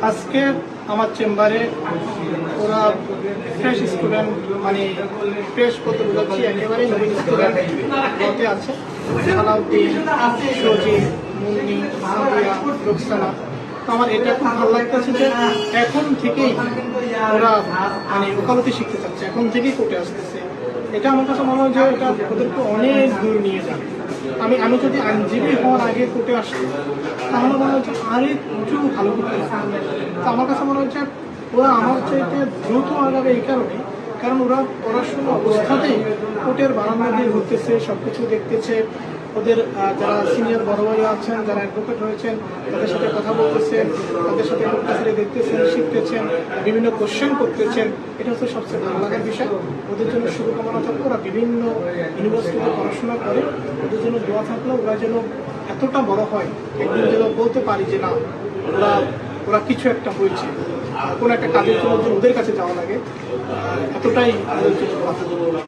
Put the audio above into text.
আজকে আমার চেম্বারে ওরা ফ্রেশ স্টুডেন্ট, মানে ফ্রেশ বলতে বোঝাচ্ছি একেবারেই নবীন স্টুডেন্ট বলতে আছে। সালাউদ্দিন, সজি, মুন্নি, সাদিয়া, রোকসানা। তো আমার এটা খুব ভালো লাগতেছে যে এখন থেকেই ওরা মানে ওকালতি শিখতে চাচ্ছে, এখন থেকেই কোর্টে আসতেছে। এটা আমার কাছে মনে হয় যে এটা ওদেরকে অনেক দূর নিয়ে যাবে। আমি যদি আইনজীবী হওয়ার আগে কোর্টে আসতাম তাহলে মনে হচ্ছে আর একটু ভালো করতে পারতাম। তো আমার কাছে মনে হচ্ছে ওরা আমার চাইতে দ্রুত আগাবে এই কারণে, কারণ ওরা পড়াশোনা অবস্থাতেই কোর্টের বারান্দা দিয়ে ঘুরতেছে, সবকিছু দেখতেছে। ওদের যারা সিনিয়র বড় ভাই আছেন, যারা অ্যাডভোকেট হয়েছেন, তাদের সাথে কথা বলতেছেন, তাদের সাথে কোর্টে দেখতেছেন, শিখতেছেন, বিভিন্ন কোশ্চেন করতেছেন। এটা হচ্ছে সবচেয়ে ভালো লাগার বিষয়। ওদের জন্য শুভকামনা থাকলে ওরা বিভিন্ন ইউনিভার্সিটিতে পড়াশোনা করে, ওদের জন্য দোয়া থাকলে ওরা যেন এতটা বড় হয়, একদিন যেন বলতে পারি যে না ওরা ওরা কিছু একটা হয়েছে, কোনো একটা কাজের জন্য ওদের কাছে যাওয়া লাগে, এতটাই ওদের জন্য দোয়া থাকবে।